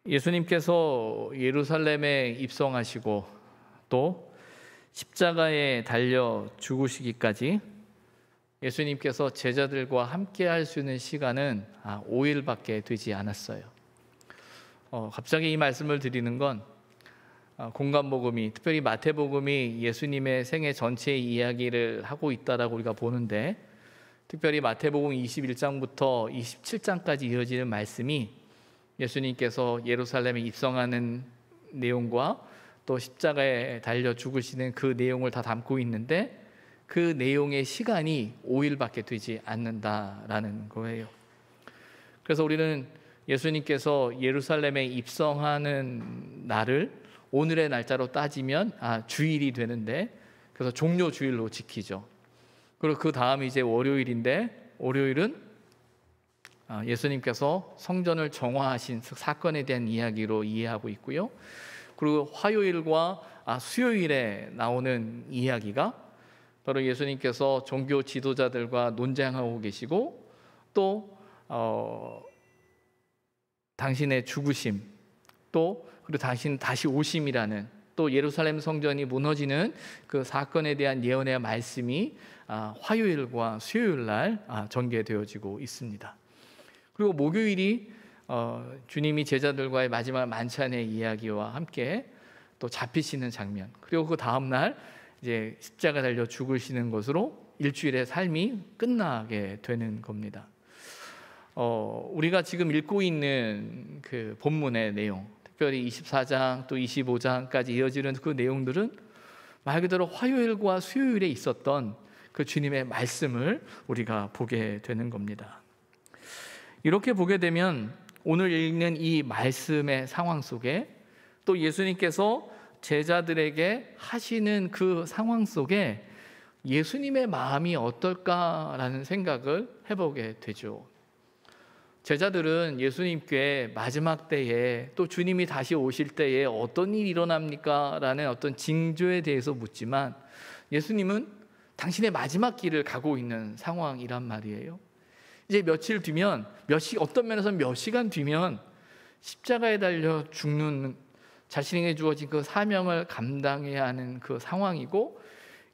예수님께서 예루살렘에 입성하시고 또 십자가에 달려 죽으시기까지 예수님께서 제자들과 함께 할 수 있는 시간은 5일밖에 되지 않았어요. 갑자기 이 말씀을 드리는 건 공간복음이, 특별히 마태복음이 예수님의 생애 전체의 이야기를 하고 있다라고 우리가 보는데, 특별히 마태복음 21장부터 27장까지 이어지는 말씀이 예수님께서 예루살렘에 입성하는 내용과 또 십자가에 달려 죽으시는 그 내용을 다 담고 있는데, 그 내용의 시간이 5일밖에 되지 않는다라는 거예요. 그래서 우리는 예수님께서 예루살렘에 입성하는 날을 오늘의 날짜로 따지면 주일이 되는데, 그래서 종료 주일로 지키죠. 그리고 그 다음이 이제 월요일인데, 월요일은 예수님께서 성전을 정화하신 사건에 대한 이야기로 이해하고 있고요. 그리고 화요일과 수요일에 나오는 이야기가 바로 예수님께서 종교 지도자들과 논쟁하고 계시고, 또 당신의 죽으심, 또 그리고 당신 다시 오심이라는, 또 예루살렘 성전이 무너지는 그 사건에 대한 예언의 말씀이 화요일과 수요일 날 전개되어지고 있습니다. 그리고 목요일이 주님이 제자들과의 마지막 만찬의 이야기와 함께 또 잡히시는 장면, 그리고 그 다음 날 이제 십자가 달려 죽으시는 것으로 일주일의 삶이 끝나게 되는 겁니다. 우리가 지금 읽고 있는 그 본문의 내용, 특별히 24장 또 25장까지 이어지는 그 내용들은 말 그대로 화요일과 수요일에 있었던 그 주님의 말씀을 우리가 보게 되는 겁니다. 이렇게 보게 되면 오늘 읽는 이 말씀의 상황 속에 또 예수님께서 제자들에게 하시는 그 상황 속에 예수님의 마음이 어떨까라는 생각을 해보게 되죠. 제자들은 예수님께 마지막 때에, 또 주님이 다시 오실 때에 어떤 일이 일어납니까? 라는 어떤 징조에 대해서 묻지만, 예수님은 당신의 마지막 길을 가고 있는 상황이란 말이에요. 이제 며칠 뒤면, 어떤 면에서는 몇 시간 뒤면 십자가에 달려 죽는, 자신에게 주어진 그 사명을 감당해야 하는 그 상황이고,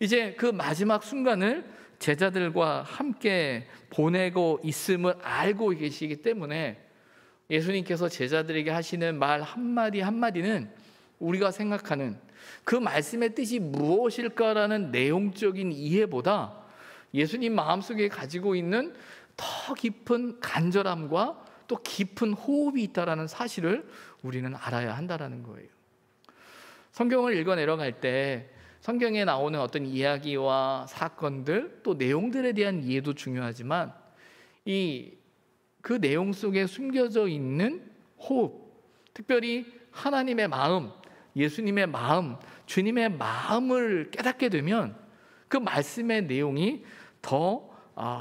이제 그 마지막 순간을 제자들과 함께 보내고 있음을 알고 계시기 때문에 예수님께서 제자들에게 하시는 말 한마디 한마디는 우리가 생각하는 그 말씀의 뜻이 무엇일까라는 내용적인 이해보다 예수님 마음속에 가지고 있는 더 깊은 간절함과 또 깊은 호흡이 있다라는 사실을 우리는 알아야 한다라는 거예요. 성경을 읽어 내려갈 때 성경에 나오는 어떤 이야기와 사건들, 또 내용들에 대한 이해도 중요하지만 그 내용 속에 숨겨져 있는 호흡, 특별히 하나님의 마음, 예수님의 마음, 주님의 마음을 깨닫게 되면 그 말씀의 내용이 더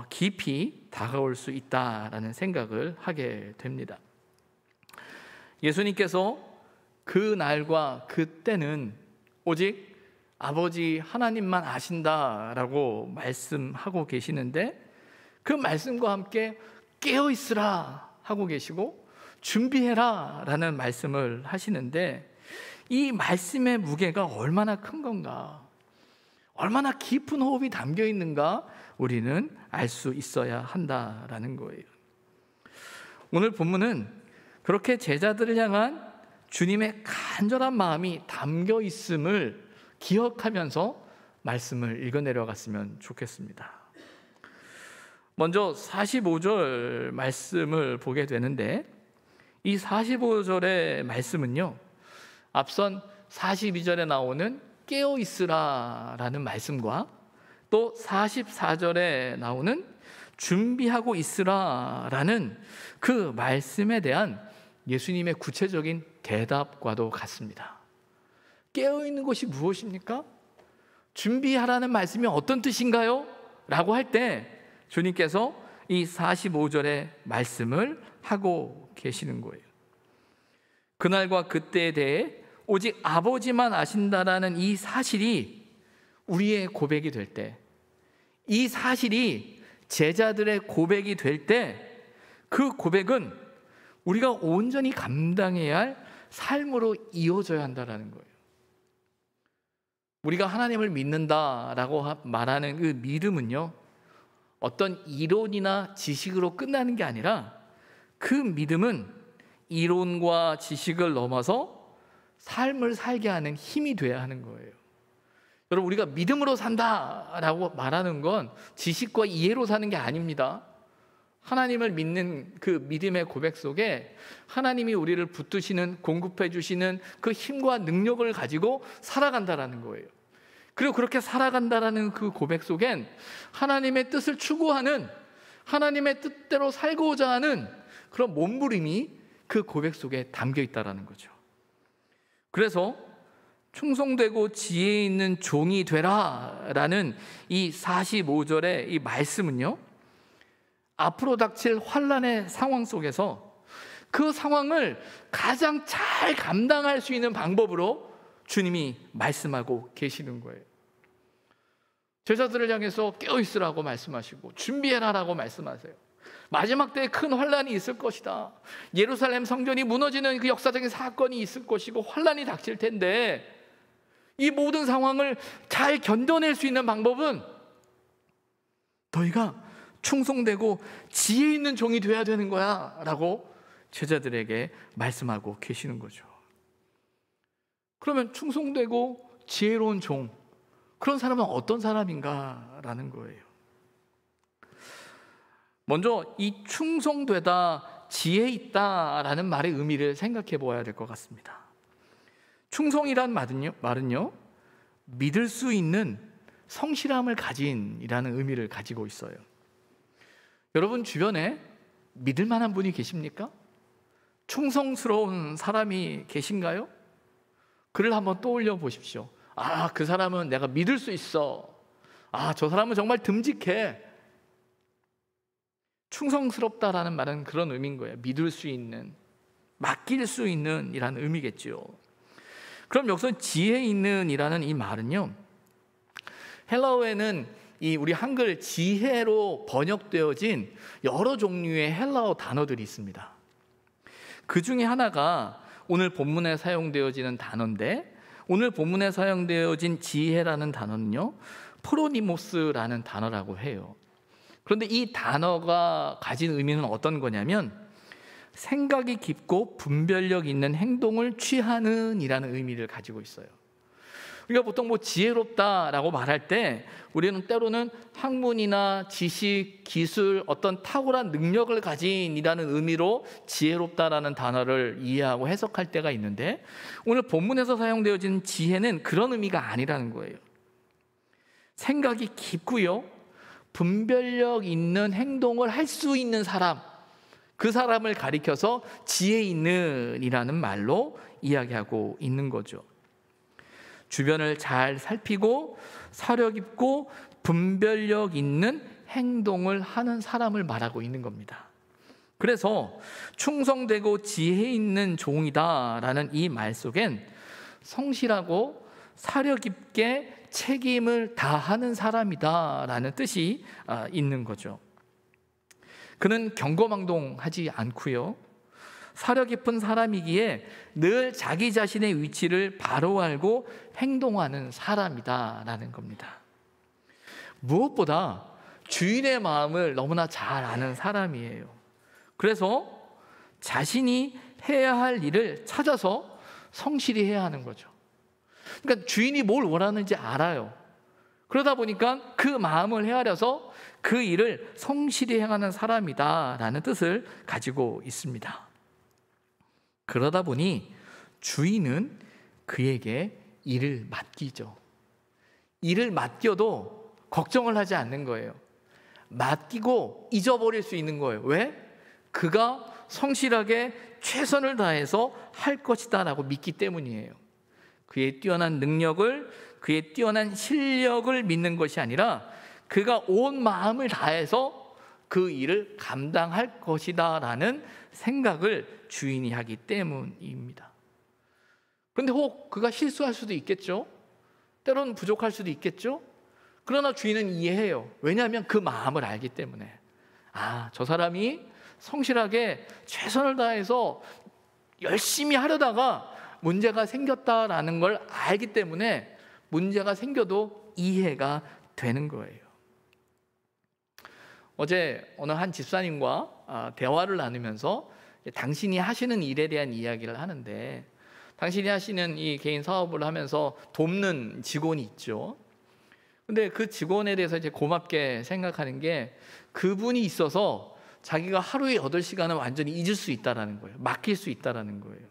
깊이 다가올 수 있다라는 생각을 하게 됩니다. 예수님께서 그 날과 그 때는 오직 아버지 하나님만 아신다라고 말씀하고 계시는데, 그 말씀과 함께 깨어 있으라 하고 계시고 준비해라 라는 말씀을 하시는데, 이 말씀의 무게가 얼마나 큰 건가, 얼마나 깊은 호흡이 담겨 있는가 우리는 알 수 있어야 한다라는 거예요. 오늘 본문은 그렇게 제자들을 향한 주님의 간절한 마음이 담겨 있음을 기억하면서 말씀을 읽어 내려갔으면 좋겠습니다. 먼저 45절 말씀을 보게 되는데, 이 45절의 말씀은요, 앞선 42절에 나오는 깨어 있으라 라는 말씀과 또 44절에 나오는 준비하고 있으라 라는 그 말씀에 대한 예수님의 구체적인 대답과도 같습니다. 깨어있는 것이 무엇입니까? 준비하라는 말씀이 어떤 뜻인가요? 라고 할 때 주님께서 이 45절의 말씀을 하고 계시는 거예요. 그날과 그때에 대해 오직 아버지만 아신다라는 이 사실이 우리의 고백이 될 때, 이 사실이 제자들의 고백이 될 때, 그 고백은 우리가 온전히 감당해야 할 삶으로 이어져야 한다는 거예요. 우리가 하나님을 믿는다라고 말하는 그 믿음은요, 어떤 이론이나 지식으로 끝나는 게 아니라 그 믿음은 이론과 지식을 넘어서 삶을 살게 하는 힘이 돼야 하는 거예요. 여러분, 우리가 믿음으로 산다라고 말하는 건 지식과 이해로 사는 게 아닙니다. 하나님을 믿는 그 믿음의 고백 속에 하나님이 우리를 붙드시는, 공급해 주시는 그 힘과 능력을 가지고 살아간다라는 거예요. 그리고 그렇게 살아간다라는 그 고백 속엔 하나님의 뜻을 추구하는, 하나님의 뜻대로 살고자 하는 그런 몸부림이 그 고백 속에 담겨 있다라는 거죠. 그래서 충성되고 지혜 있는 종이 되라라는 이 45절의 이 말씀은요, 앞으로 닥칠 환난의 상황 속에서 그 상황을 가장 잘 감당할 수 있는 방법으로 주님이 말씀하고 계시는 거예요. 제자들을 향해서 깨어있으라고 말씀하시고 준비해라라고 말씀하세요. 마지막 때에 큰 환난이 있을 것이다. 예루살렘 성전이 무너지는 그 역사적인 사건이 있을 것이고 환난이 닥칠 텐데, 이 모든 상황을 잘 견뎌낼 수 있는 방법은 너희가 충성되고 지혜 있는 종이 되어야 되는 거야 라고 제자들에게 말씀하고 계시는 거죠. 그러면 충성되고 지혜로운 종, 그런 사람은 어떤 사람인가 라는 거예요. 먼저 이 충성되다, 지혜 있다 라는 말의 의미를 생각해 보아야 될 것 같습니다. 충성이란 말은요, 믿을 수 있는 성실함을 가진이라는 의미를 가지고 있어요. 여러분 주변에 믿을 만한 분이 계십니까? 충성스러운 사람이 계신가요? 그를 한번 떠올려 보십시오. 아, 그 사람은 내가 믿을 수 있어. 아, 저 사람은 정말 듬직해. 충성스럽다라는 말은 그런 의미인 거예요. 믿을 수 있는, 맡길 수 있는 이라는 의미겠죠. 그럼 여기서 지혜 있는 이라는 이 말은요, 헬라어에는 이 우리 한글 지혜로 번역되어진 여러 종류의 헬라어 단어들이 있습니다. 그 중에 하나가 오늘 본문에 사용되어지는 단어인데, 오늘 본문에 사용되어진 지혜라는 단어는요, 프로니모스라는 단어라고 해요. 그런데 이 단어가 가진 의미는 어떤 거냐면 생각이 깊고 분별력 있는 행동을 취하는 이라는 의미를 가지고 있어요. 우리가 보통 뭐 지혜롭다라고 말할 때 우리는 때로는 학문이나 지식, 기술, 어떤 탁월한 능력을 가진이라는 의미로 지혜롭다라는 단어를 이해하고 해석할 때가 있는데, 오늘 본문에서 사용되어진 지혜는 그런 의미가 아니라는 거예요. 생각이 깊고요, 분별력 있는 행동을 할 수 있는 사람, 그 사람을 가리켜서 지혜 있는 이라는 말로 이야기하고 있는 거죠. 주변을 잘 살피고 사려 깊고 분별력 있는 행동을 하는 사람을 말하고 있는 겁니다. 그래서 충성되고 지혜 있는 종이다라는 이 말 속엔 성실하고 사려 깊게 책임을 다하는 사람이다라는 뜻이 있는 거죠. 그는 경거망동하지 않고요, 사려 깊은 사람이기에 늘 자기 자신의 위치를 바로 알고 행동하는 사람이다라는 겁니다. 무엇보다 주인의 마음을 너무나 잘 아는 사람이에요. 그래서 자신이 해야 할 일을 찾아서 성실히 해야 하는 거죠. 그러니까 주인이 뭘 원하는지 알아요. 그러다 보니까 그 마음을 헤아려서 그 일을 성실히 행하는 사람이다라는 뜻을 가지고 있습니다. 그러다 보니 주인은 그에게 일을 맡기죠. 일을 맡겨도 걱정을 하지 않는 거예요. 맡기고 잊어버릴 수 있는 거예요. 왜? 그가 성실하게 최선을 다해서 할 것이다 라고 믿기 때문이에요. 그의 뛰어난 능력을, 그의 뛰어난 실력을 믿는 것이 아니라 그가 온 마음을 다해서 그 일을 감당할 것이다 라는 생각을 주인이 하기 때문입니다. 그런데 혹 그가 실수할 수도 있겠죠. 때로는 부족할 수도 있겠죠. 그러나 주인은 이해해요. 왜냐하면 그 마음을 알기 때문에, 아, 저 사람이 성실하게 최선을 다해서 열심히 하려다가 문제가 생겼다라는 걸 알기 때문에 문제가 생겨도 이해가 되는 거예요. 어제 어느 한 집사님과 대화를 나누면서 당신이 하시는 일에 대한 이야기를 하는데, 당신이 하시는 이 개인 사업을 하면서 돕는 직원이 있죠. 근데 그 직원에 대해서 이제 고맙게 생각하는 게, 그분이 있어서 자기가 하루에 8시간은 완전히 잊을 수 있다라는 거예요. 맡길 수 있다라는 거예요.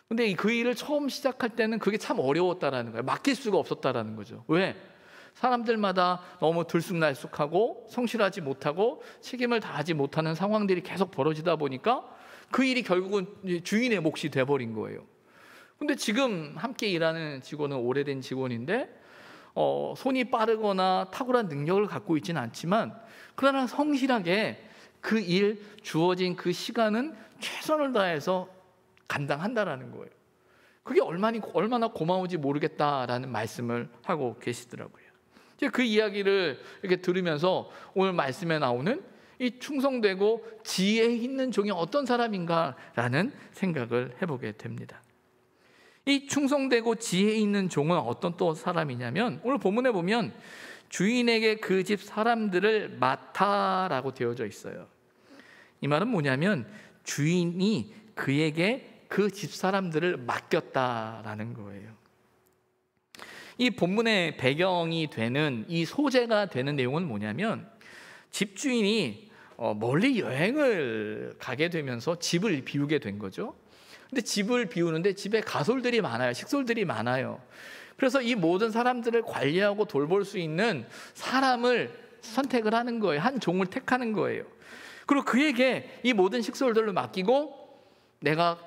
근데 그 일을 처음 시작할 때는 그게 참 어려웠다라는 거예요. 맡길 수가 없었다라는 거죠. 왜? 사람들마다 너무 들쑥날쑥하고 성실하지 못하고 책임을 다하지 못하는 상황들이 계속 벌어지다 보니까 그 일이 결국은 주인의 몫이 돼버린 거예요. 근데 지금 함께 일하는 직원은 오래된 직원인데 손이 빠르거나 탁월한 능력을 갖고 있지는 않지만, 그러나 성실하게 그 일, 주어진 그 시간은 최선을 다해서 감당한다라는 거예요. 그게 얼마나 고마운지 모르겠다라는 말씀을 하고 계시더라고요. 그 이야기를 이렇게 들으면서 오늘 말씀에 나오는 이 충성되고 지혜 있는 종이 어떤 사람인가라는 생각을 해보게 됩니다. 이 충성되고 지혜 있는 종은 어떤 또 사람이냐면, 오늘 본문에 보면 주인에게 그 집 사람들을 맡아라고 되어져 있어요. 이 말은 뭐냐면 주인이 그에게 그 집 사람들을 맡겼다라는 거예요. 이 본문의 배경이 되는, 이 소재가 되는 내용은 뭐냐면, 집주인이 멀리 여행을 가게 되면서 집을 비우게 된 거죠. 근데 집을 비우는데 집에 가솔들이 많아요. 식솔들이 많아요. 그래서 이 모든 사람들을 관리하고 돌볼 수 있는 사람을 선택을 하는 거예요. 한 종을 택하는 거예요. 그리고 그에게 이 모든 식솔들을 맡기고, 내가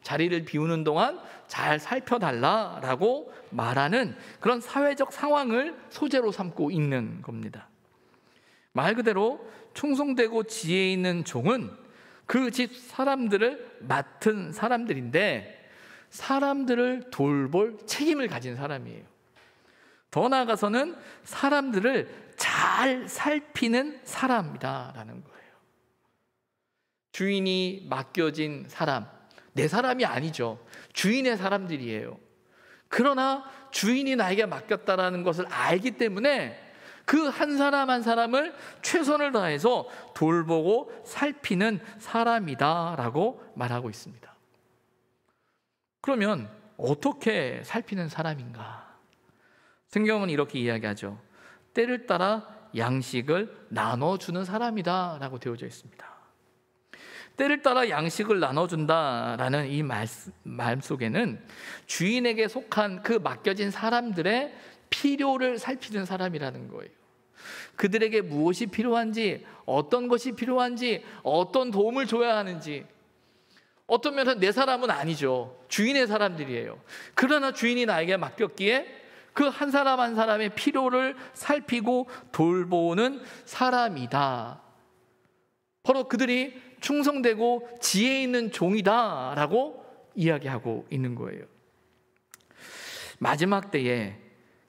자리를 비우는 동안 잘 살펴달라라고 말하는 그런 사회적 상황을 소재로 삼고 있는 겁니다. 말 그대로 충성되고 지혜 있는 종은 그 집 사람들을 맡은 사람들인데, 사람들을 돌볼 책임을 가진 사람이에요. 더 나아가서는 사람들을 잘 살피는 사람이다라는 거예요. 주인이 맡겨진 사람, 내 사람이 아니죠. 주인의 사람들이에요. 그러나 주인이 나에게 맡겼다라는 것을 알기 때문에 그 한 사람 한 사람을 최선을 다해서 돌보고 살피는 사람이다라고 말하고 있습니다. 그러면 어떻게 살피는 사람인가? 성경은 이렇게 이야기하죠. 때를 따라 양식을 나눠주는 사람이다라고 되어져 있습니다. 때를 따라 양식을 나눠준다라는 이 말 속에는 주인에게 속한 그 맡겨진 사람들의 필요를 살피는 사람이라는 거예요. 그들에게 무엇이 필요한지, 어떤 것이 필요한지, 어떤 도움을 줘야 하는지. 어떤 면에서 내 사람은 아니죠. 주인의 사람들이에요. 그러나 주인이 나에게 맡겼기에 그 한 사람 한 사람의 필요를 살피고 돌보는 사람이다. 바로 그들이 충성되고 지혜 있는 종이다라고 이야기하고 있는 거예요. 마지막 때에,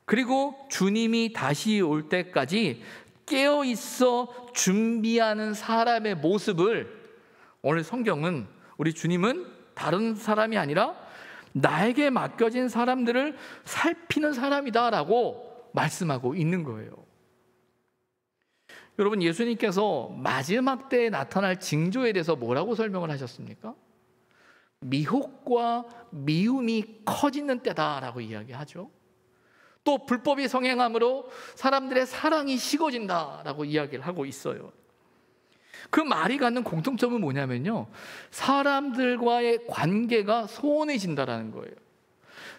그리고 주님이 다시 올 때까지 깨어 있어 준비하는 사람의 모습을, 오늘 성경은, 우리 주님은 다른 사람이 아니라 나에게 맡겨진 사람들을 살피는 사람이다라고 말씀하고 있는 거예요. 여러분, 예수님께서 마지막 때에 나타날 징조에 대해서 뭐라고 설명을 하셨습니까? 미혹과 미움이 커지는 때다라고 이야기하죠. 또 불법이 성행함으로 사람들의 사랑이 식어진다라고 이야기를 하고 있어요. 그 말이 갖는 공통점은 뭐냐면요, 사람들과의 관계가 소원해진다라는 거예요.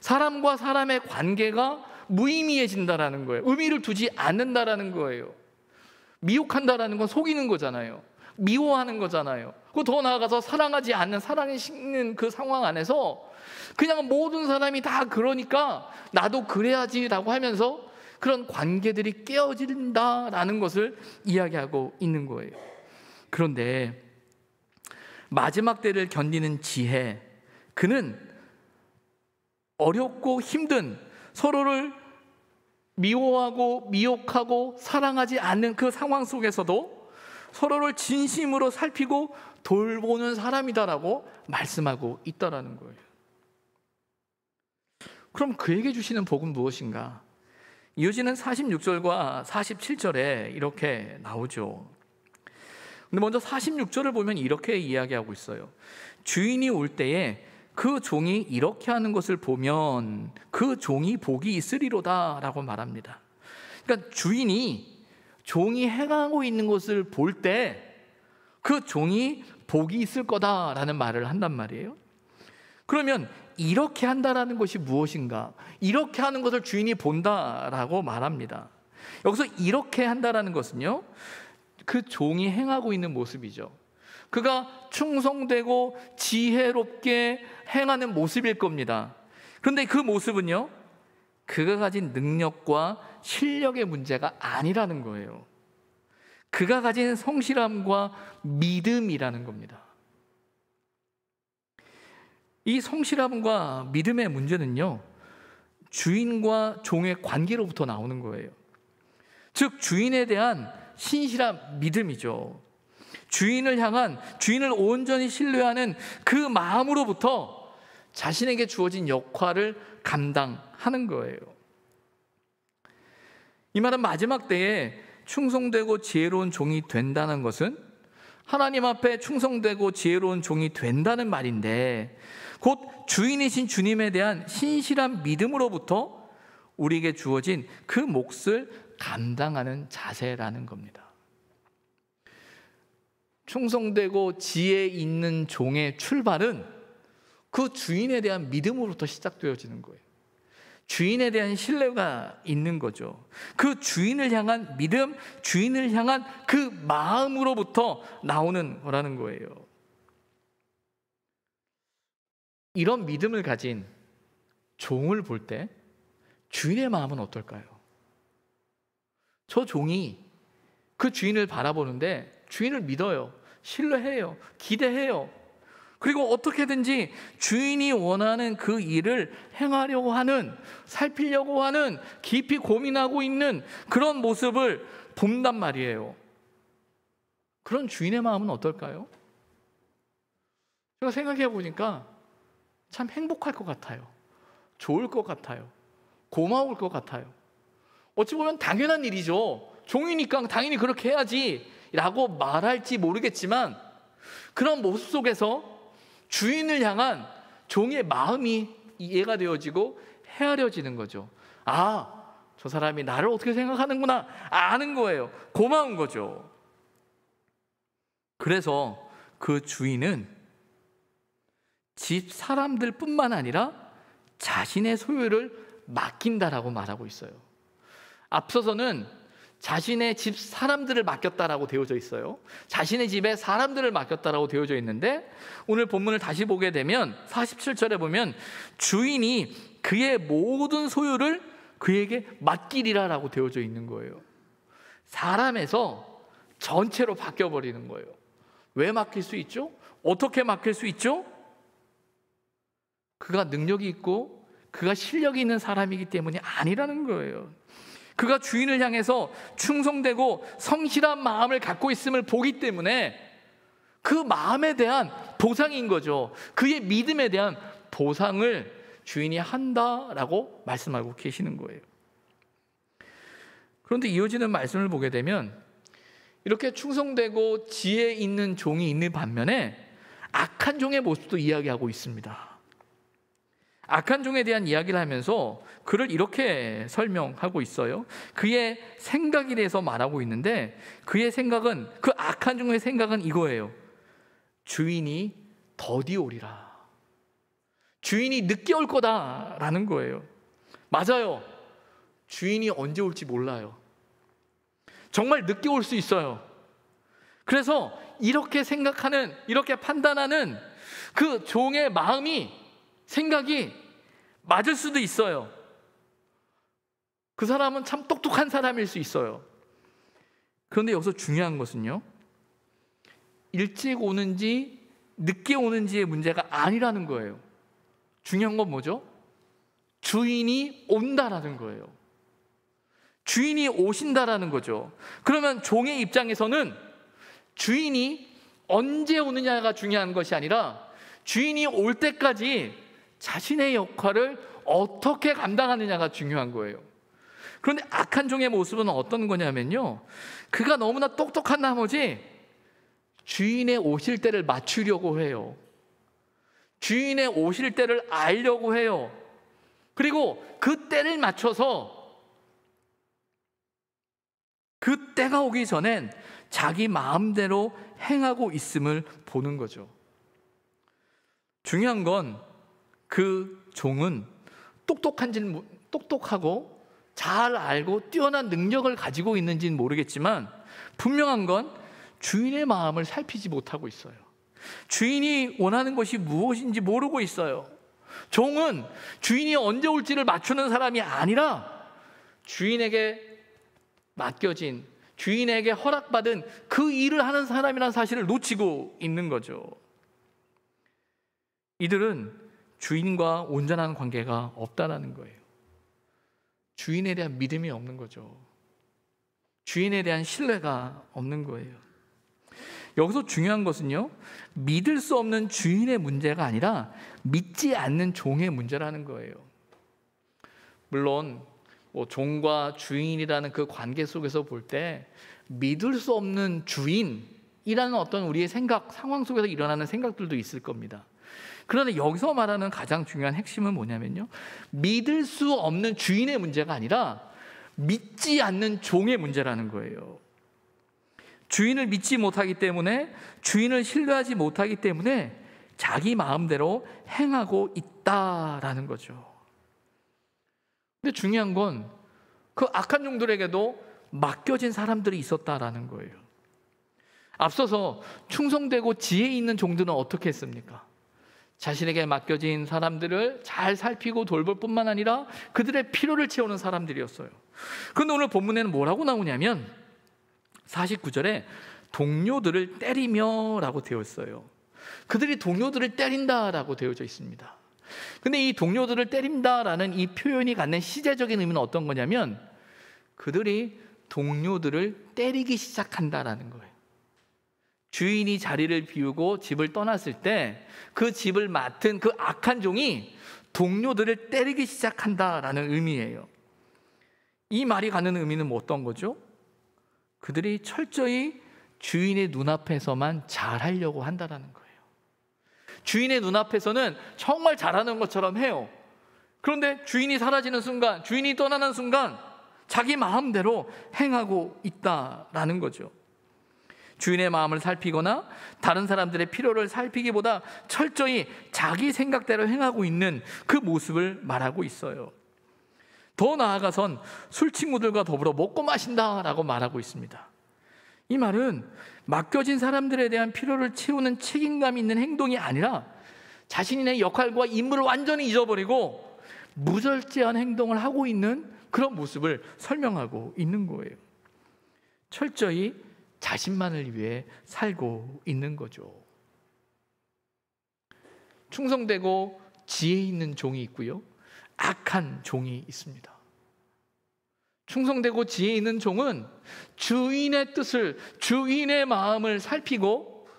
사람과 사람의 관계가 무의미해진다라는 거예요. 의미를 두지 않는다라는 거예요. 미혹한다라는 건 속이는 거잖아요. 미워하는 거잖아요. 그 더 나아가서 사랑하지 않는, 사랑이 식는 그 상황 안에서 그냥 모든 사람이 다 그러니까 나도 그래야지라고 하면서 그런 관계들이 깨어진다라는 것을 이야기하고 있는 거예요. 그런데 마지막 때를 견디는 지혜, 그는 어렵고 힘든, 서로를 미워하고 미혹하고 사랑하지 않는 그 상황 속에서도 서로를 진심으로 살피고 돌보는 사람이다라고 말씀하고 있다라는 거예요. 그럼 그에게 주시는 복은 무엇인가? 이어지는 46절과 47절에 이렇게 나오죠. 근데 먼저 46절을 보면 이렇게 이야기하고 있어요. 주인이 올 때에 그 종이 이렇게 하는 것을 보면 그 종이 복이 있으리로다 라고 말합니다. 그러니까 종이 행하고 있는 것을 볼 때 그 종이 복이 있을 거다라는 말을 한단 말이에요. 그러면 이렇게 한다라는 것이 무엇인가? 이렇게 하는 것을 주인이 본다라고 말합니다. 여기서 이렇게 한다라는 것은요, 그 종이 행하고 있는 모습이죠. 그가 충성되고 지혜롭게 행하는 모습일 겁니다. 그런데 그 모습은요, 그가 가진 능력과 실력의 문제가 아니라는 거예요. 그가 가진 성실함과 믿음이라는 겁니다. 이 성실함과 믿음의 문제는요, 주인과 종의 관계로부터 나오는 거예요. 즉 주인에 대한 신실한 믿음이죠. 주인을 온전히 신뢰하는 그 마음으로부터 자신에게 주어진 역할을 감당하는 거예요. 이 말은 마지막 때에 충성되고 지혜로운 종이 된다는 것은 하나님 앞에 충성되고 지혜로운 종이 된다는 말인데, 곧 주인이신 주님에 대한 신실한 믿음으로부터 우리에게 주어진 그 몫을 감당하는 자세라는 겁니다. 충성되고 지혜 있는 종의 출발은 그 주인에 대한 믿음으로부터 시작되어지는 거예요. 주인에 대한 신뢰가 있는 거죠. 그 주인을 향한 믿음, 주인을 향한 그 마음으로부터 나오는 거라는 거예요. 이런 믿음을 가진 종을 볼 때 주인의 마음은 어떨까요? 저 종이 그 주인을 바라보는데 주인을 믿어요, 신뢰해요, 기대해요. 그리고 어떻게든지 주인이 원하는 그 일을 행하려고 하는, 살피려고 하는, 깊이 고민하고 있는 그런 모습을 본단 말이에요. 그런 주인의 마음은 어떨까요? 제가 생각해 보니까 참 행복할 것 같아요. 좋을 것 같아요. 고마울 것 같아요. 어찌 보면 당연한 일이죠. 종이니까 당연히 그렇게 해야지 라고 말할지 모르겠지만, 그런 모습 속에서 주인을 향한 종의 마음이 이해가 되어지고 헤아려지는 거죠. 아, 저 사람이 나를 어떻게 생각하는구나 아는 거예요. 고마운 거죠. 그래서 그 주인은 집 사람들 뿐만 아니라 자신의 소유를 맡긴다라고 말하고 있어요. 앞서서는 자신의 집 사람들을 맡겼다라고 되어져 있어요. 자신의 집에 사람들을 맡겼다라고 되어져 있는데, 오늘 본문을 다시 보게 되면 47절에 보면 주인이 그의 모든 소유를 그에게 맡기리라라고 되어져 있는 거예요. 사람에서 전체로 바뀌어버리는 거예요. 왜 맡길 수 있죠? 어떻게 맡길 수 있죠? 그가 능력이 있고 그가 실력이 있는 사람이기 때문이 아니라는 거예요. 그가 주인을 향해서 충성되고 성실한 마음을 갖고 있음을 보기 때문에 그 마음에 대한 보상인 거죠. 그의 믿음에 대한 보상을 주인이 한다라고 말씀하고 계시는 거예요. 그런데 이어지는 말씀을 보게 되면 이렇게 충성되고 지혜 있는 종이 있는 반면에 악한 종의 모습도 이야기하고 있습니다. 악한 종에 대한 이야기를 하면서 그를 이렇게 설명하고 있어요. 그의 생각에 대해서 말하고 있는데, 그의 생각은, 그 악한 종의 생각은 이거예요. 주인이 더디 오리라. 주인이 늦게 올 거다라는 거예요. 맞아요. 주인이 언제 올지 몰라요. 정말 늦게 올 수 있어요. 그래서 이렇게 생각하는, 이렇게 판단하는 그 종의 마음이, 생각이 맞을 수도 있어요. 그 사람은 참 똑똑한 사람일 수 있어요. 그런데 여기서 중요한 것은요, 일찍 오는지 늦게 오는지의 문제가 아니라는 거예요. 중요한 건 뭐죠? 주인이 온다라는 거예요. 주인이 오신다라는 거죠. 그러면 종의 입장에서는 주인이 언제 오느냐가 중요한 것이 아니라 주인이 올 때까지 자신의 역할을 어떻게 감당하느냐가 중요한 거예요. 그런데 악한 종의 모습은 어떤 거냐면요, 그가 너무나 똑똑한 나머지 주인의 오실 때를 맞추려고 해요. 주인의 오실 때를 알려고 해요. 그리고 그 때를 맞춰서 그 때가 오기 전엔 자기 마음대로 행하고 있음을 보는 거죠. 중요한 건 그 종은 똑똑하고 잘 알고 뛰어난 능력을 가지고 있는지는 모르겠지만 분명한 건 주인의 마음을 살피지 못하고 있어요. 주인이 원하는 것이 무엇인지 모르고 있어요. 종은 주인이 언제 올지를 맞추는 사람이 아니라 주인에게 맡겨진, 주인에게 허락받은 그 일을 하는 사람이라는 사실을 놓치고 있는 거죠. 이들은 주인과 온전한 관계가 없다라는 거예요. 주인에 대한 믿음이 없는 거죠. 주인에 대한 신뢰가 없는 거예요. 여기서 중요한 것은요, 믿을 수 없는 주인의 문제가 아니라 믿지 않는 종의 문제라는 거예요. 물론 종과 주인이라는 그 관계 속에서 볼 때 믿을 수 없는 주인이라는 어떤 우리의 생각, 상황 속에서 일어나는 생각들도 있을 겁니다. 그런데 여기서 말하는 가장 중요한 핵심은 뭐냐면요, 믿을 수 없는 주인의 문제가 아니라 믿지 않는 종의 문제라는 거예요. 주인을 믿지 못하기 때문에, 주인을 신뢰하지 못하기 때문에 자기 마음대로 행하고 있다라는 거죠. 근데 중요한 건 그 악한 종들에게도 맡겨진 사람들이 있었다라는 거예요. 앞서서 충성되고 지혜 있는 종들은 어떻게 했습니까? 자신에게 맡겨진 사람들을 잘 살피고 돌볼 뿐만 아니라 그들의 필요를 채우는 사람들이었어요. 그런데 오늘 본문에는 뭐라고 나오냐면 49절에 동료들을 때리며 라고 되어 있어요. 그들이 동료들을 때린다라고 되어져 있습니다. 근데 이 동료들을 때린다라는 이 표현이 갖는 시제적인 의미는 어떤 거냐면 그들이 동료들을 때리기 시작한다라는 거예요. 주인이 자리를 비우고 집을 떠났을 때 그 집을 맡은 그 악한 종이 동료들을 때리기 시작한다라는 의미예요. 이 말이 갖는 의미는 뭐 어떤 거죠? 그들이 철저히 주인의 눈앞에서만 잘하려고 한다라는 거예요. 주인의 눈앞에서는 정말 잘하는 것처럼 해요. 그런데 주인이 사라지는 순간, 주인이 떠나는 순간 자기 마음대로 행하고 있다라는 거죠. 주인의 마음을 살피거나 다른 사람들의 필요를 살피기보다 철저히 자기 생각대로 행하고 있는 그 모습을 말하고 있어요. 더 나아가선 술 친구들과 더불어 먹고 마신다라고 말하고 있습니다. 이 말은 맡겨진 사람들에 대한 필요를 채우는 책임감 있는 행동이 아니라 자신의 역할과 임무를 완전히 잊어버리고 무절제한 행동을 하고 있는 그런 모습을 설명하고 있는 거예요. 철저히 자신만을 위해 살고 있는 거죠. 충성되고 지혜 있는 종이 있고요, 악한 종이 있습니다. 충성되고 지혜 있는 종은 주인의 뜻을, 주인의 마음을 살피고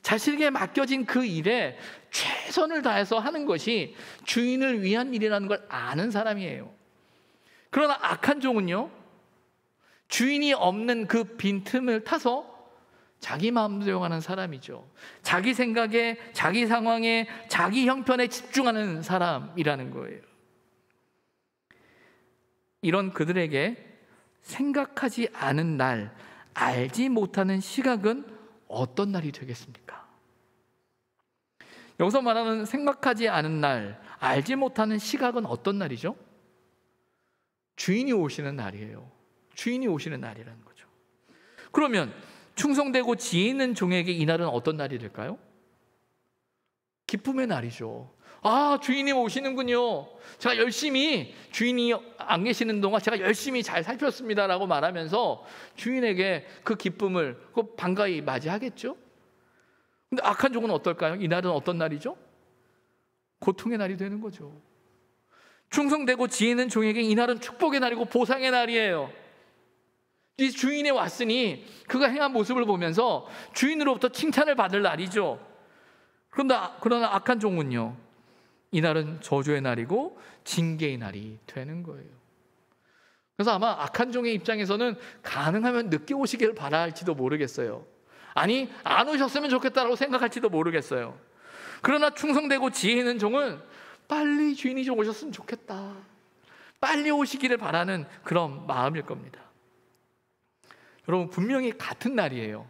자신에게 맡겨진 그 일에 최선을 다해서 하는 것이 주인을 위한 일이라는 걸 아는 사람이에요. 그러나 악한 종은요, 주인이 없는 그 빈틈을 타서 자기 마음대로 하는 사람이죠. 자기 생각에, 자기 상황에, 자기 형편에 집중하는 사람이라는 거예요. 이런 그들에게 생각하지 않은 날, 알지 못하는 시각은 어떤 날이 되겠습니까? 여기서 말하는 생각하지 않은 날, 알지 못하는 시각은 어떤 날이죠? 주인이 오시는 날이에요. 주인이 오시는 날이라는 거죠. 그러면 충성되고 지혜 있는 종에게 이 날은 어떤 날이 될까요? 기쁨의 날이죠. 아, 주인이 오시는군요. 제가 열심히, 주인이 안 계시는 동안 제가 열심히 잘 살폈습니다라고 말하면서 주인에게 그 기쁨을 반가이 맞이하겠죠. 근데 악한 종은 어떨까요? 이 날은 어떤 날이죠? 고통의 날이 되는 거죠. 충성되고 지혜 있는 종에게 이 날은 축복의 날이고 보상의 날이에요. 이 주인이 왔으니 그가 행한 모습을 보면서 주인으로부터 칭찬을 받을 날이죠. 그러나 악한 종은요, 이날은 저주의 날이고 징계의 날이 되는 거예요. 그래서 아마 악한 종의 입장에서는 가능하면 늦게 오시길 바랄지도 모르겠어요. 아니, 안 오셨으면 좋겠다라고 생각할지도 모르겠어요. 그러나 충성되고 지혜 있는 종은 빨리 주인이 좀 오셨으면 좋겠다, 빨리 오시기를 바라는 그런 마음일 겁니다. 여러분, 분명히 같은 날이에요.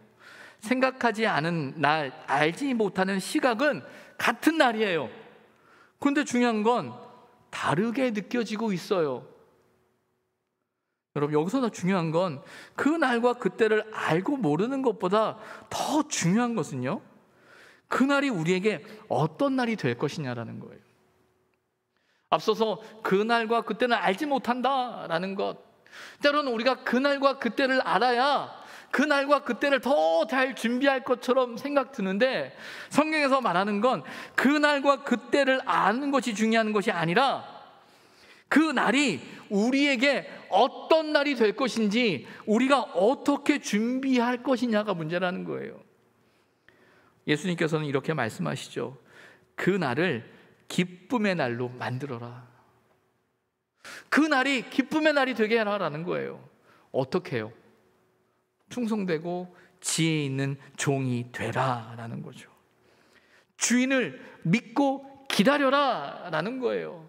생각하지 않은 날, 알지 못하는 시각은 같은 날이에요. 그런데 중요한 건 다르게 느껴지고 있어요. 여러분, 여기서 중요한 건 그 날과 그때를 알고 모르는 것보다 더 중요한 것은요, 그 날이 우리에게 어떤 날이 될 것이냐라는 거예요. 앞서서 그 날과 그때는 알지 못한다라는 것, 때로는 우리가 그 날과 그때를 알아야 그 날과 그때를 더 잘 준비할 것처럼 생각 드는데, 성경에서 말하는 건 그 날과 그때를 아는 것이 중요한 것이 아니라 그 날이 우리에게 어떤 날이 될 것인지, 우리가 어떻게 준비할 것이냐가 문제라는 거예요. 예수님께서는 이렇게 말씀하시죠. 그 날을 기쁨의 날로 만들어라. 그 날이 기쁨의 날이 되게 하라는 거예요. 어떻게 해요? 충성되고 지혜 있는 종이 되라라는 거죠. 주인을 믿고 기다려라라는 거예요.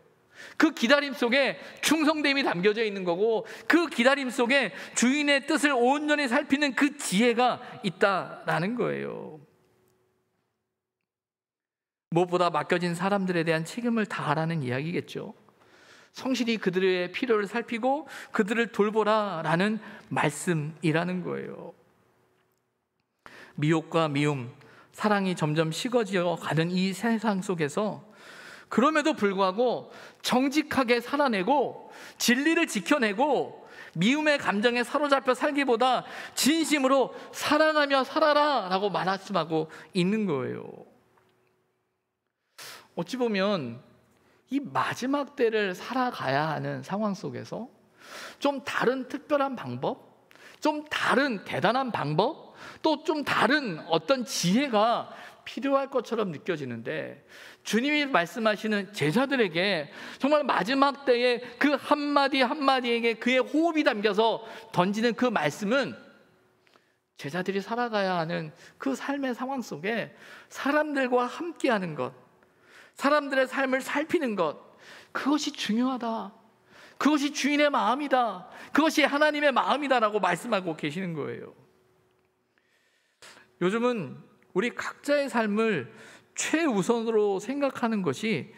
그 기다림 속에 충성됨이 담겨져 있는 거고, 그 기다림 속에 주인의 뜻을 온전히 살피는 그 지혜가 있다라는 거예요. 무엇보다 맡겨진 사람들에 대한 책임을 다하라는 이야기겠죠. 성실히 그들의 필요를 살피고 그들을 돌보라라는 말씀이라는 거예요. 미혹과 미움, 사랑이 점점 식어지어 가는 이 세상 속에서 그럼에도 불구하고 정직하게 살아내고 진리를 지켜내고 미움의 감정에 사로잡혀 살기보다 진심으로 사랑하며 살아라 라고 말씀하고 있는 거예요. 어찌 보면 이 마지막 때를 살아가야 하는 상황 속에서 좀 다른 특별한 방법, 좀 다른 대단한 방법, 또 좀 다른 어떤 지혜가 필요할 것처럼 느껴지는데, 주님이 말씀하시는 제자들에게 정말 마지막 때에 그 한마디 한마디에게 그의 호흡이 담겨서 던지는 그 말씀은, 제자들이 살아가야 하는 그 삶의 상황 속에 사람들과 함께하는 것, 사람들의 삶을 살피는 것, 그것이 중요하다, 그것이 주인의 마음이다, 그것이 하나님의 마음이다라고 말씀하고 계시는 거예요. 요즘은 우리 각자의 삶을 최우선으로 생각하는 것이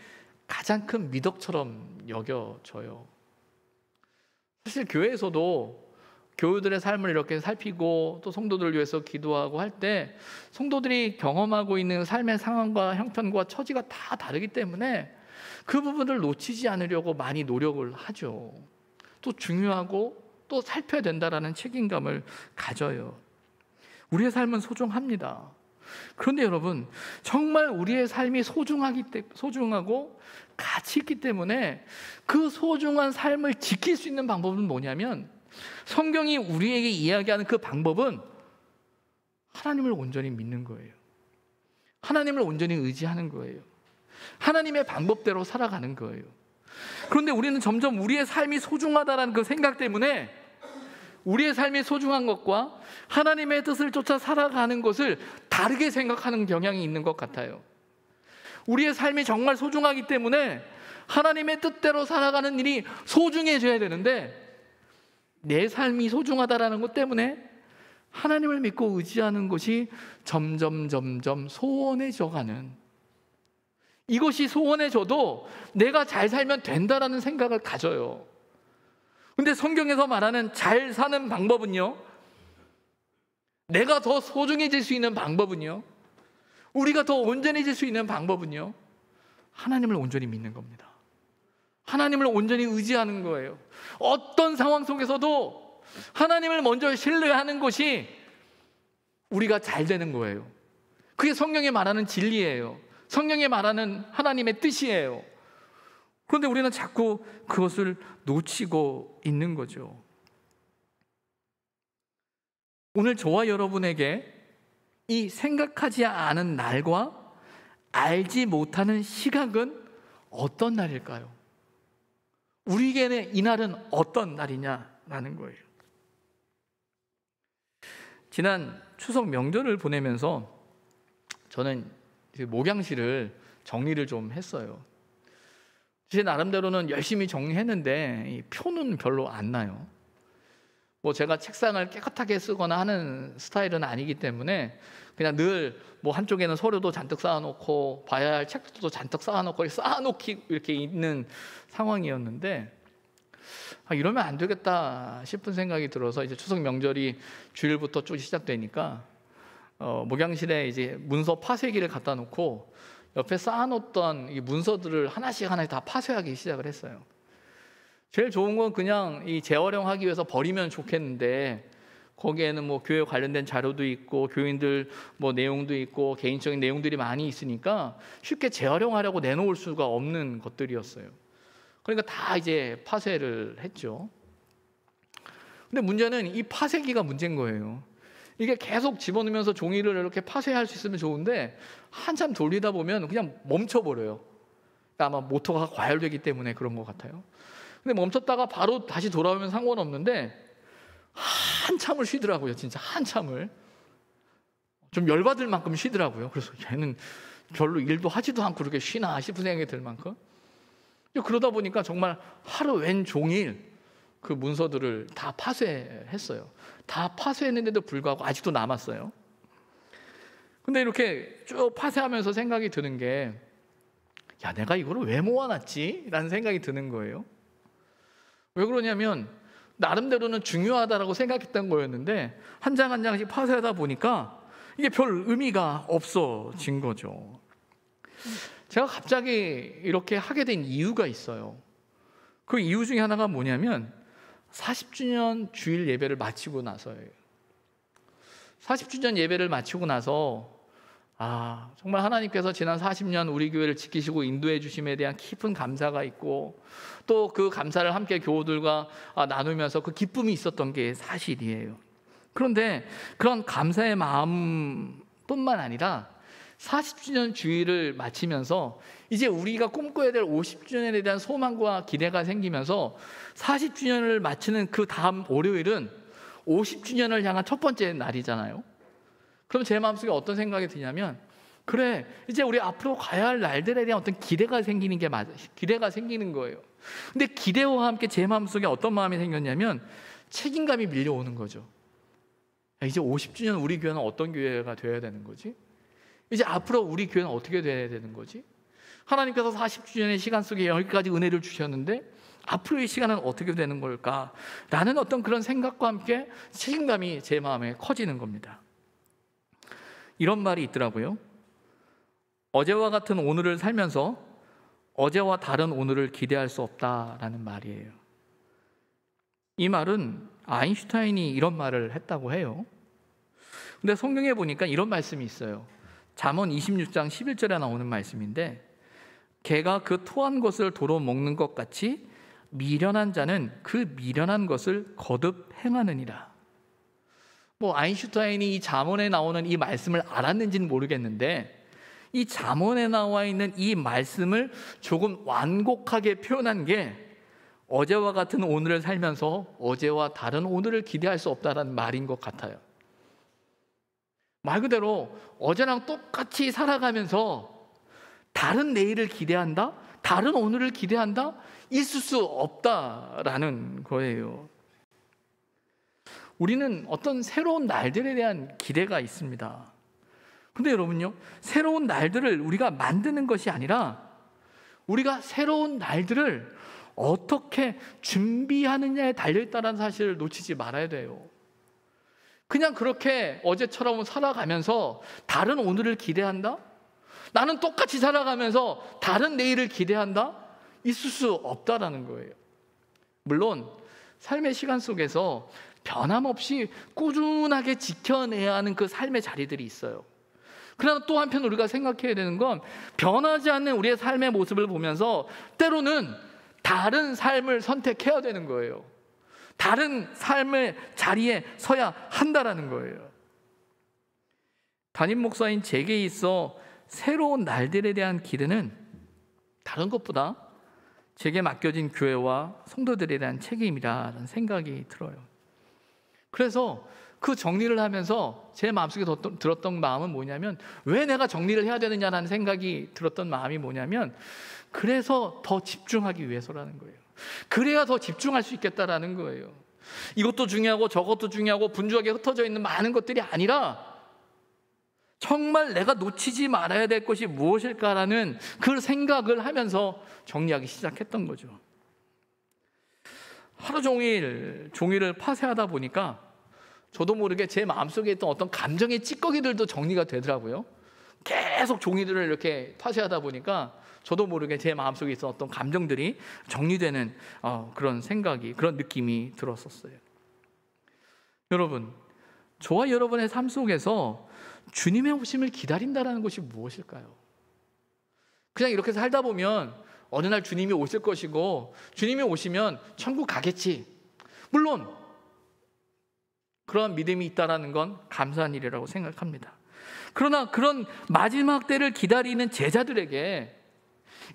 가장 큰 미덕처럼 여겨져요. 사실 교회에서도 교우들의 삶을 이렇게 살피고 또 성도들을 위해서 기도하고 할 때, 성도들이 경험하고 있는 삶의 상황과 형편과 처지가 다 다르기 때문에 그 부분을 놓치지 않으려고 많이 노력을 하죠. 또 중요하고 또 살펴야 된다라는 책임감을 가져요. 우리의 삶은 소중합니다. 그런데 여러분, 정말 우리의 삶이 소중하고 가치 있기 때문에 그 소중한 삶을 지킬 수 있는 방법은 뭐냐면, 성경이 우리에게 이야기하는 그 방법은 하나님을 온전히 믿는 거예요. 하나님을 온전히 의지하는 거예요. 하나님의 방법대로 살아가는 거예요. 그런데 우리는 점점 우리의 삶이 소중하다는 그 생각 때문에 우리의 삶이 소중한 것과 하나님의 뜻을 쫓아 살아가는 것을 다르게 생각하는 경향이 있는 것 같아요. 우리의 삶이 정말 소중하기 때문에 하나님의 뜻대로 살아가는 일이 소중해져야 되는데, 내 삶이 소중하다라는 것 때문에 하나님을 믿고 의지하는 것이 점점 소원해져 가는, 이것이 소원해져도 내가 잘 살면 된다라는 생각을 가져요. 근데 성경에서 말하는 잘 사는 방법은요, 내가 더 소중해질 수 있는 방법은요, 우리가 더 온전해질 수 있는 방법은요, 하나님을 온전히 믿는 겁니다. 하나님을 온전히 의지하는 거예요. 어떤 상황 속에서도 하나님을 먼저 신뢰하는 것이 우리가 잘 되는 거예요. 그게 성경이 말하는 진리예요. 성경이 말하는 하나님의 뜻이에요. 그런데 우리는 자꾸 그것을 놓치고 있는 거죠. 오늘 저와 여러분에게 이 생각하지 않은 날과 알지 못하는 시각은 어떤 날일까요? 우리에게는 이 날은 어떤 날이냐라는 거예요. 지난 추석 명절을 보내면서 저는 목양실을 정리를 좀 했어요. 제 나름대로는 열심히 정리했는데 이 표는 별로 안 나요. 뭐 제가 책상을 깨끗하게 쓰거나 하는 스타일은 아니기 때문에 그냥 늘 뭐 한쪽에는 서류도 잔뜩 쌓아놓고 봐야 할 책도 잔뜩 쌓아놓고 쌓아놓기 이렇게 있는 상황이었는데 이러면 안 되겠다 싶은 생각이 들어서 이제 추석 명절이 주일부터 쭉 시작되니까 목양실에 이제 문서 파쇄기를 갖다 놓고 옆에 쌓아놓던 이 문서들을 하나씩 다 파쇄하기 시작을 했어요. 제일 좋은 건 그냥 이 재활용하기 위해서 버리면 좋겠는데 거기에는 뭐 교회 관련된 자료도 있고 교인들 뭐 내용도 있고 개인적인 내용들이 많이 있으니까 쉽게 재활용하려고 내놓을 수가 없는 것들이었어요. 그러니까 다 이제 파쇄를 했죠. 근데 문제는 이 파쇄기가 문제인 거예요. 이게 계속 집어넣으면서 종이를 이렇게 파쇄할 수 있으면 좋은데 한참 돌리다 보면 그냥 멈춰버려요. 아마 모터가 과열되기 때문에 그런 것 같아요. 근데 멈췄다가 바로 다시 돌아오면 상관없는데 한참을 쉬더라고요. 진짜 한참을. 좀 열받을 만큼 쉬더라고요. 그래서 얘는 별로 일도 하지도 않고 그렇게 쉬나 싶은 생각이 들 만큼. 그러다 보니까 정말 하루 왼종일 그 문서들을 다 파쇄했어요. 다 파쇄했는데도 불구하고 아직도 남았어요. 근데 이렇게 쭉 파쇄하면서 생각이 드는 게 야, 내가 이거를 왜 모아놨지? 라는 생각이 드는 거예요. 왜 그러냐면 나름대로는 중요하다라고 생각했던 거였는데 한 장 한 장씩 파쇄하다 보니까 이게 별 의미가 없어진 거죠. 제가 갑자기 이렇게 하게 된 이유가 있어요. 그 이유 중에 하나가 뭐냐면 40주년 주일 예배를 마치고 나서예요. 40주년 예배를 마치고 나서 정말 하나님께서 지난 40년 우리 교회를 지키시고 인도해 주심에 대한 깊은 감사가 있고 또 그 감사를 함께 교우들과 나누면서 그 기쁨이 있었던 게 사실이에요. 그런데 그런 감사의 마음뿐만 아니라 40주년 주일을 마치면서 이제 우리가 꿈꿔야 될 50주년에 대한 소망과 기대가 생기면서 40주년을 마치는 그 다음 월요일은 50주년을 향한 첫 번째 날이잖아요. 그럼 제 마음속에 어떤 생각이 드냐면 그래, 이제 우리 앞으로 가야 할 날들에 대한 어떤 기대가 생기는 게 맞아요. 기대가 생기는 거예요. 근데 기대와 함께 제 마음속에 어떤 마음이 생겼냐면 책임감이 밀려오는 거죠. 이제 50주년 우리 교회는 어떤 교회가 되어야 되는 거지? 이제 앞으로 우리 교회는 어떻게 되어야 되는 거지? 하나님께서 40주년의 시간 속에 여기까지 은혜를 주셨는데 앞으로의 시간은 어떻게 되는 걸까? 라는 어떤 그런 생각과 함께 책임감이 제 마음에 커지는 겁니다. 이런 말이 있더라고요. 어제와 같은 오늘을 살면서 어제와 다른 오늘을 기대할 수 없다라는 말이에요. 이 말은 아인슈타인이 이런 말을 했다고 해요. 근데 성경에 보니까 이런 말씀이 있어요. 잠언 26장 11절에 나오는 말씀인데 개가 그 토한 것을 도로 먹는 것 같이 미련한 자는 그 미련한 것을 거듭 행하느니라. 아인슈타인이 이 잠언에 나오는 이 말씀을 알았는지는 모르겠는데 이 잠언에 나와 있는 이 말씀을 조금 완곡하게 표현한 게 어제와 같은 오늘을 살면서 어제와 다른 오늘을 기대할 수 없다는 말인 것 같아요. 말 그대로 어제랑 똑같이 살아가면서 다른 내일을 기대한다? 다른 오늘을 기대한다? 있을 수 없다라는 거예요. 우리는 어떤 새로운 날들에 대한 기대가 있습니다. 근데 여러분요, 새로운 날들을 우리가 만드는 것이 아니라 우리가 새로운 날들을 어떻게 준비하느냐에 달려있다는 사실을 놓치지 말아야 돼요. 그냥 그렇게 어제처럼 살아가면서 다른 오늘을 기대한다? 나는 똑같이 살아가면서 다른 내일을 기대한다? 있을 수 없다라는 거예요. 물론 삶의 시간 속에서 변함없이 꾸준하게 지켜내야 하는 그 삶의 자리들이 있어요. 그러나 또 한편 우리가 생각해야 되는 건 변하지 않는 우리의 삶의 모습을 보면서 때로는 다른 삶을 선택해야 되는 거예요. 다른 삶의 자리에 서야 한다라는 거예요. 담임 목사인 제게 있어 새로운 날들에 대한 기대는 다른 것보다 제게 맡겨진 교회와 성도들에 대한 책임이라는 생각이 들어요. 그래서 그 정리를 하면서 제 마음속에 들었던 마음은 뭐냐면, 왜 내가 정리를 해야 되느냐라는 생각이 들었던 마음이 뭐냐면, 그래서 더 집중하기 위해서라는 거예요. 그래야 더 집중할 수 있겠다라는 거예요. 이것도 중요하고 저것도 중요하고 분주하게 흩어져 있는 많은 것들이 아니라 정말 내가 놓치지 말아야 될 것이 무엇일까라는 그 생각을 하면서 정리하기 시작했던 거죠. 하루 종일 종이를 파쇄하다 보니까 저도 모르게 제 마음속에 있던 어떤 감정의 찌꺼기들도 정리가 되더라고요. 계속 종이들을 이렇게 파쇄하다 보니까 저도 모르게 제 마음속에 있던 어떤 감정들이 정리되는 그런 생각이, 그런 느낌이 들었었어요. 여러분, 저와 여러분의 삶 속에서 주님의 오심을 기다린다는 것이 무엇일까요? 그냥 이렇게 살다 보면 어느 날 주님이 오실 것이고, 주님이 오시면 천국 가겠지. 물론 그런 믿음이 있다는 건 감사한 일이라고 생각합니다. 그러나 그런 마지막 때를 기다리는 제자들에게,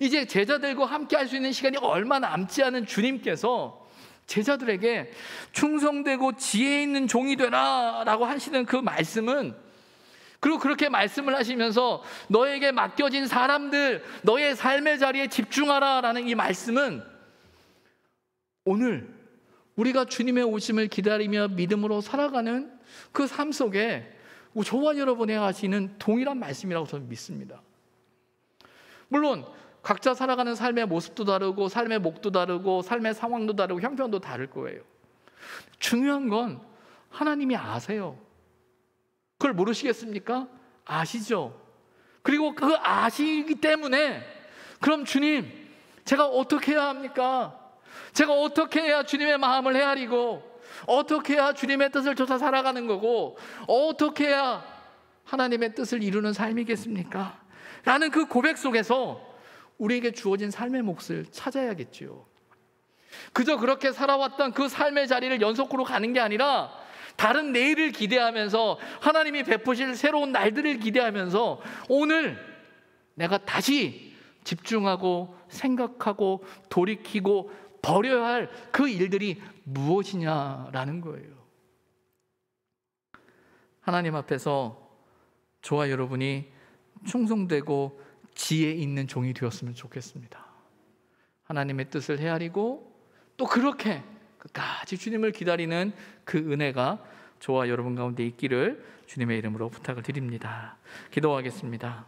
이제 제자들과 함께 할 수 있는 시간이 얼마 남지 않은 주님께서 제자들에게 충성되고 지혜 있는 종이 되라 라고 하시는 그 말씀은, 그리고 그렇게 말씀을 하시면서 너에게 맡겨진 사람들, 너의 삶의 자리에 집중하라 라는 이 말씀은, 오늘 우리가 주님의 오심을 기다리며 믿음으로 살아가는 그 삶 속에 저와 여러분이 하시는 동일한 말씀이라고 저는 믿습니다. 물론 각자 살아가는 삶의 모습도 다르고 삶의 목도 다르고 삶의 상황도 다르고 형편도 다를 거예요. 중요한 건 하나님이 아세요. 그걸 모르시겠습니까? 아시죠. 그리고 그 아시기 때문에, 그럼 주님, 제가 어떻게 해야 합니까? 제가 어떻게 해야 주님의 마음을 헤아리고, 어떻게 해야 주님의 뜻을 쫓아 살아가는 거고, 어떻게 해야 하나님의 뜻을 이루는 삶이겠습니까? 라는 그 고백 속에서 우리에게 주어진 삶의 몫을 찾아야겠죠. 그저 그렇게 살아왔던 그 삶의 자리를 연속으로 가는 게 아니라 다른 내일을 기대하면서, 하나님이 베푸실 새로운 날들을 기대하면서 오늘 내가 다시 집중하고 생각하고 돌이키고 버려야 할 그 일들이 무엇이냐라는 거예요. 하나님 앞에서 저와 여러분이 충성되고 지혜 있는 종이 되었으면 좋겠습니다. 하나님의 뜻을 헤아리고 또 그렇게 끝까지 주님을 기다리는 그 은혜가 저와 여러분 가운데 있기를 주님의 이름으로 부탁을 드립니다. 기도하겠습니다.